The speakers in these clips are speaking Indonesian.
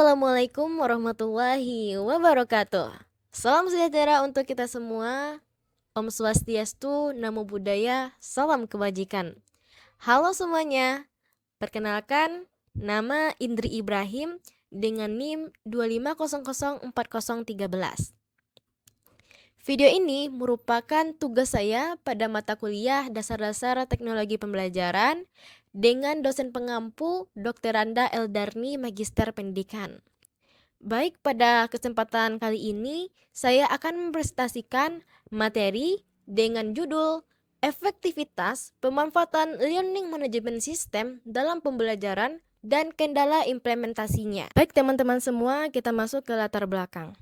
Assalamualaikum warahmatullahi wabarakatuh. Salam sejahtera untuk kita semua. Om Swastiastu, Namo Buddhaya, salam kebajikan. Halo semuanya, perkenalkan nama Indri Ibrahim dengan NIM 2500413. Video ini merupakan tugas saya pada mata kuliah Dasar-Dasar Teknologi Pembelajaran dengan dosen pengampu Dr. Randa Eldarni Magister Pendidikan. Baik, pada kesempatan kali ini saya akan mempresentasikan materi dengan judul Efektivitas Pemanfaatan Learning Management System dalam Pembelajaran dan Kendala Implementasinya. Baik teman-teman semua, kita masuk ke latar belakang.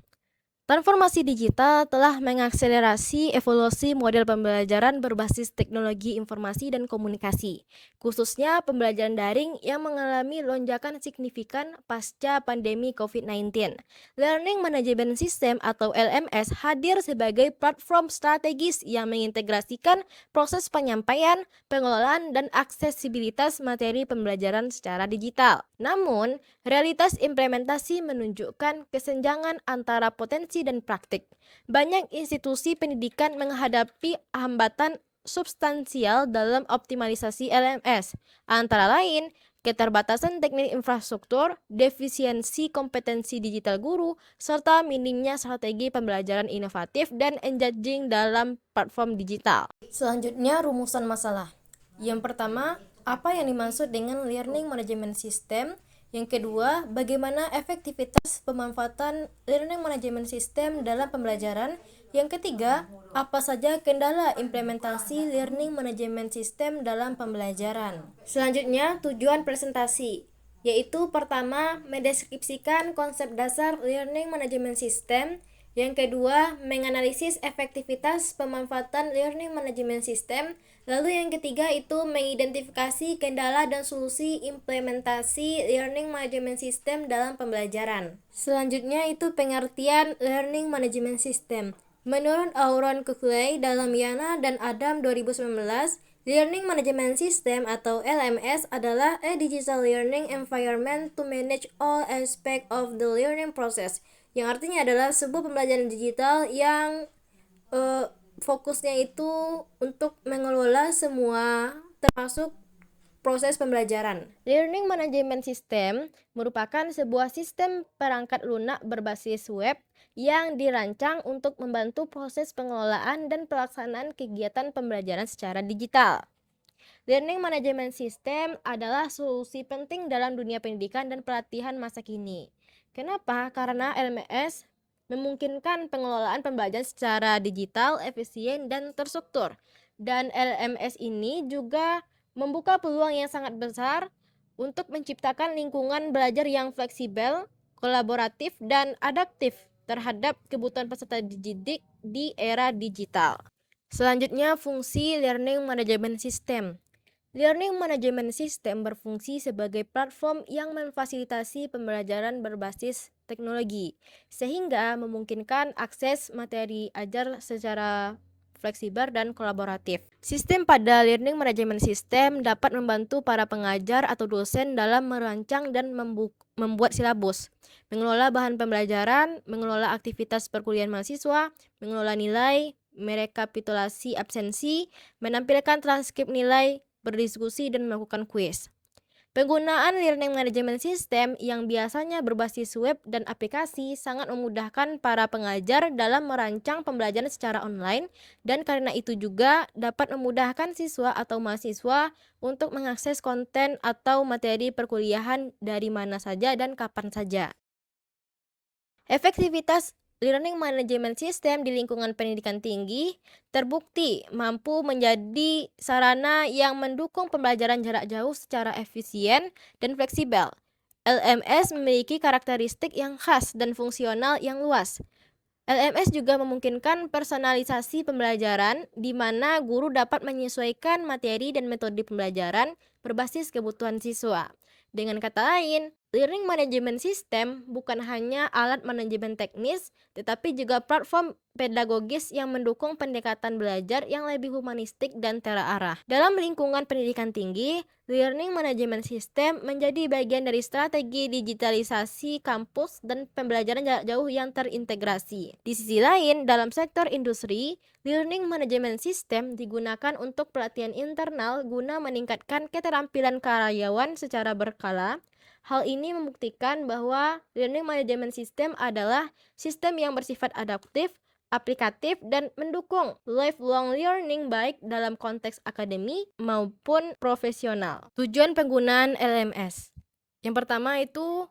Transformasi digital telah mengakselerasi evolusi model pembelajaran berbasis teknologi informasi dan komunikasi, khususnya pembelajaran daring yang mengalami lonjakan signifikan pasca pandemi COVID-19. Learning Management System atau LMS hadir sebagai platform strategis yang mengintegrasikan proses penyampaian, pengelolaan, dan aksesibilitas materi pembelajaran secara digital. Namun, realitas implementasi menunjukkan kesenjangan antara potensi dan praktik. Banyak institusi pendidikan menghadapi hambatan substansial dalam optimalisasi LMS, antara lain keterbatasan teknik infrastruktur, defisiensi kompetensi digital guru, serta minimnya strategi pembelajaran inovatif dan engaging dalam platform digital. Selanjutnya, rumusan masalah. Yang pertama, apa yang dimaksud dengan learning management system? Yang kedua, bagaimana efektivitas pemanfaatan learning management system dalam pembelajaran? Yang ketiga, apa saja kendala implementasi learning management system dalam pembelajaran? Selanjutnya, tujuan presentasi, yaitu pertama, mendeskripsikan konsep dasar learning management system. Yang kedua, menganalisis efektivitas pemanfaatan learning management system. Lalu yang ketiga itu mengidentifikasi kendala dan solusi implementasi learning management system dalam pembelajaran. Selanjutnya itu pengertian learning management system. Menurut Auron Kukley dalam Yana dan Adam 2019, Learning Management System atau LMS adalah a digital learning environment to manage all aspects of the learning process, yang artinya adalah sebuah pembelajaran digital yang fokusnya itu untuk mengelola semua termasuk proses pembelajaran. Learning Management System merupakan sebuah sistem perangkat lunak berbasis web yang dirancang untuk membantu proses pengelolaan dan pelaksanaan kegiatan pembelajaran secara digital. Learning Management System adalah solusi penting dalam dunia pendidikan dan pelatihan masa kini. Kenapa? Karena LMS memungkinkan pengelolaan pembelajaran secara digital, efisien, dan terstruktur. Dan LMS ini juga membuka peluang yang sangat besar untuk menciptakan lingkungan belajar yang fleksibel, kolaboratif, dan adaptif terhadap kebutuhan peserta didik di era digital. Selanjutnya, fungsi Learning Management System. Learning Management System berfungsi sebagai platform yang memfasilitasi pembelajaran berbasis teknologi, sehingga memungkinkan akses materi ajar secara fleksibel dan kolaboratif. Sistem pada Learning Management System dapat membantu para pengajar atau dosen dalam merancang dan membuat silabus, mengelola bahan pembelajaran, mengelola aktivitas perkuliahan mahasiswa, mengelola nilai, merekapitulasi absensi, menampilkan transkrip nilai, berdiskusi, dan melakukan kuis. Penggunaan Learning Management System yang biasanya berbasis web dan aplikasi sangat memudahkan para pengajar dalam merancang pembelajaran secara online, dan karena itu juga dapat memudahkan siswa atau mahasiswa untuk mengakses konten atau materi perkuliahan dari mana saja dan kapan saja. Efektivitas Learning Management System di lingkungan pendidikan tinggi terbukti mampu menjadi sarana yang mendukung pembelajaran jarak jauh secara efisien dan fleksibel. LMS memiliki karakteristik yang khas dan fungsional yang luas. LMS juga memungkinkan personalisasi pembelajaran di mana guru dapat menyesuaikan materi dan metode pembelajaran berbasis kebutuhan siswa. Dengan kata lain, Learning Management System bukan hanya alat manajemen teknis, tetapi juga platform pedagogis yang mendukung pendekatan belajar yang lebih humanistik dan terarah. Dalam lingkungan pendidikan tinggi, Learning Management System menjadi bagian dari strategi digitalisasi kampus dan pembelajaran jarak jauh yang terintegrasi. Di sisi lain, dalam sektor industri, Learning Management System digunakan untuk pelatihan internal guna meningkatkan keterampilan karyawan secara berkala. Hal ini membuktikan bahwa Learning Management System adalah sistem yang bersifat adaptif, aplikatif, dan mendukung lifelong learning baik dalam konteks akademik maupun profesional. Tujuan penggunaan LMS. Yang pertama itu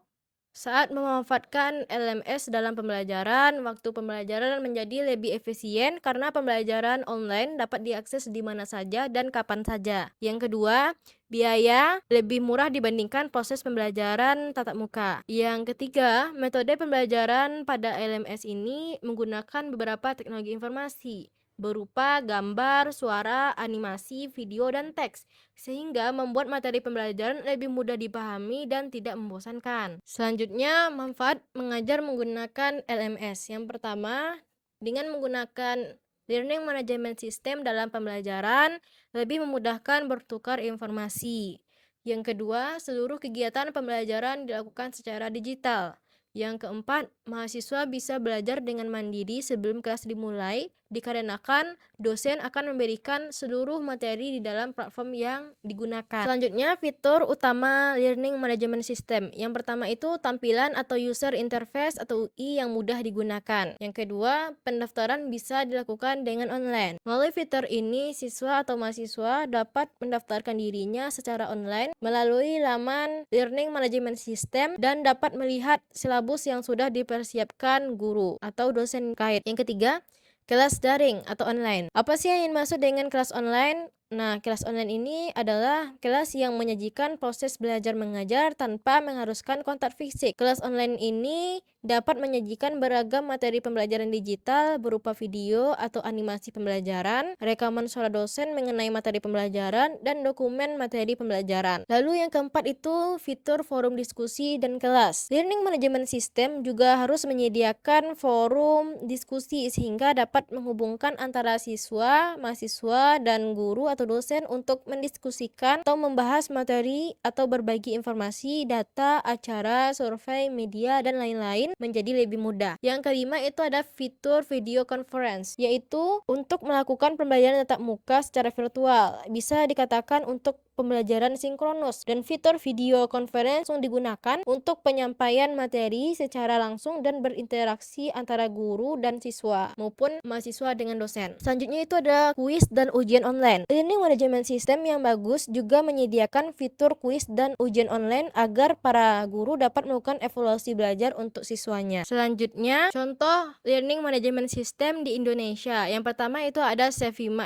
saat memanfaatkan LMS dalam pembelajaran, waktu pembelajaran menjadi lebih efisien karena pembelajaran online dapat diakses di mana saja dan kapan saja. Yang kedua, biaya lebih murah dibandingkan proses pembelajaran tatap muka. Yang ketiga, metode pembelajaran pada LMS ini menggunakan beberapa teknologi informasi berupa gambar, suara, animasi, video, dan teks, sehingga membuat materi pembelajaran lebih mudah dipahami dan tidak membosankan. Selanjutnya, manfaat mengajar menggunakan LMS. Yang pertama, dengan menggunakan Learning Management System dalam pembelajaran, lebih memudahkan bertukar informasi. Yang kedua, seluruh kegiatan pembelajaran dilakukan secara digital. Yang keempat, mahasiswa bisa belajar dengan mandiri sebelum kelas dimulai, dikarenakan dosen akan memberikan seluruh materi di dalam platform yang digunakan. Selanjutnya, fitur utama Learning Management System. Yang pertama itu tampilan atau user interface atau UI yang mudah digunakan. Yang kedua, pendaftaran bisa dilakukan dengan online. Melalui fitur ini, siswa atau mahasiswa dapat mendaftarkan dirinya secara online melalui laman Learning Management System dan dapat melihat silabus yang sudah dipersiapkan guru atau dosen kait. Yang ketiga, kelas daring atau online. Apa sih yang dimaksud dengan kelas online? Nah, kelas online ini adalah kelas yang menyajikan proses belajar mengajar tanpa mengharuskan kontak fisik. Kelas online ini dapat menyajikan beragam materi pembelajaran digital berupa video atau animasi pembelajaran, rekaman suara dosen mengenai materi pembelajaran, dan dokumen materi pembelajaran. Lalu yang keempat itu fitur forum diskusi dan kelas. Learning Management System juga harus menyediakan forum diskusi sehingga dapat menghubungkan antara siswa, mahasiswa, dan guru atau dosen untuk mendiskusikan atau membahas materi atau berbagi informasi, data, acara, survei, media, dan lain-lain menjadi lebih mudah. Yang kelima itu ada fitur video conference, yaitu untuk melakukan pembelajaran tatap muka secara virtual. Bisa dikatakan untuk pembelajaran sinkronus, dan fitur video conference yang digunakan untuk penyampaian materi secara langsung dan berinteraksi antara guru dan siswa maupun mahasiswa dengan dosen. Selanjutnya itu ada kuis dan ujian online. Learning Management System yang bagus juga menyediakan fitur kuis dan ujian online agar para guru dapat melakukan evaluasi belajar untuk siswanya. Selanjutnya, contoh Learning Management System di Indonesia. Yang pertama itu ada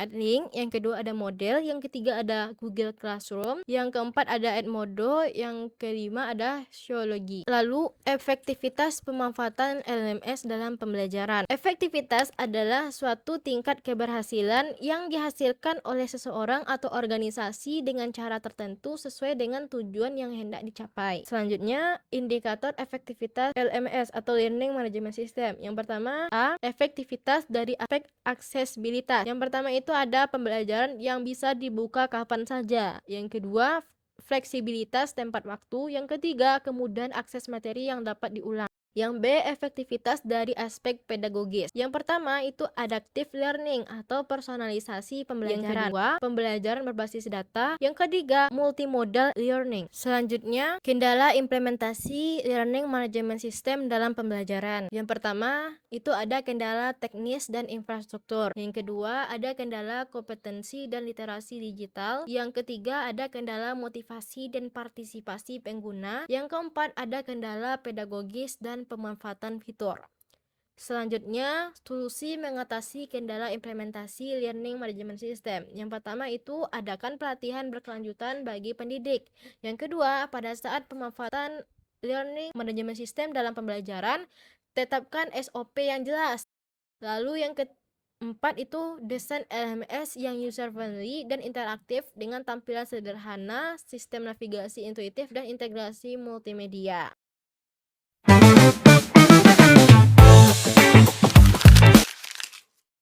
Link, yang kedua ada Model, yang ketiga ada Google Classroom, yang keempat ada Edmodo, yang kelima ada Shoology. Lalu, efektivitas pemanfaatan LMS dalam pembelajaran. Efektivitas adalah suatu tingkat keberhasilan yang dihasilkan oleh seseorang atau organisasi dengan cara tertentu sesuai dengan tujuan yang hendak dicapai. Selanjutnya, indikator efektivitas LMS atau Learning Management System. Yang pertama, A. Efektivitas dari aspek aksesibilitas. Yang pertama itu ada pembelajaran yang bisa dibuka kapan saja. Yang kedua, fleksibilitas tempat waktu. Yang ketiga, kemudahan akses materi yang dapat diulang. Yang B, efektivitas dari aspek pedagogis. Yang pertama itu adaptive learning atau personalisasi pembelajaran. Yang kedua, pembelajaran berbasis data. Yang ketiga, multimodal learning. Selanjutnya, kendala implementasi learning management system dalam pembelajaran. Yang pertama, itu ada kendala teknis dan infrastruktur. Yang kedua, ada kendala kompetensi dan literasi digital. Yang ketiga, ada kendala motivasi dan partisipasi pengguna. Yang keempat, ada kendala pedagogis dan pemanfaatan fitur. Selanjutnya, solusi mengatasi kendala implementasi Learning Management System. Yang pertama itu adakan pelatihan berkelanjutan bagi pendidik. Yang kedua, pada saat pemanfaatan Learning Management System dalam pembelajaran, tetapkan SOP yang jelas. Lalu yang 4 itu desain LMS yang user friendly dan interaktif dengan tampilan sederhana, sistem navigasi intuitif dan integrasi multimedia.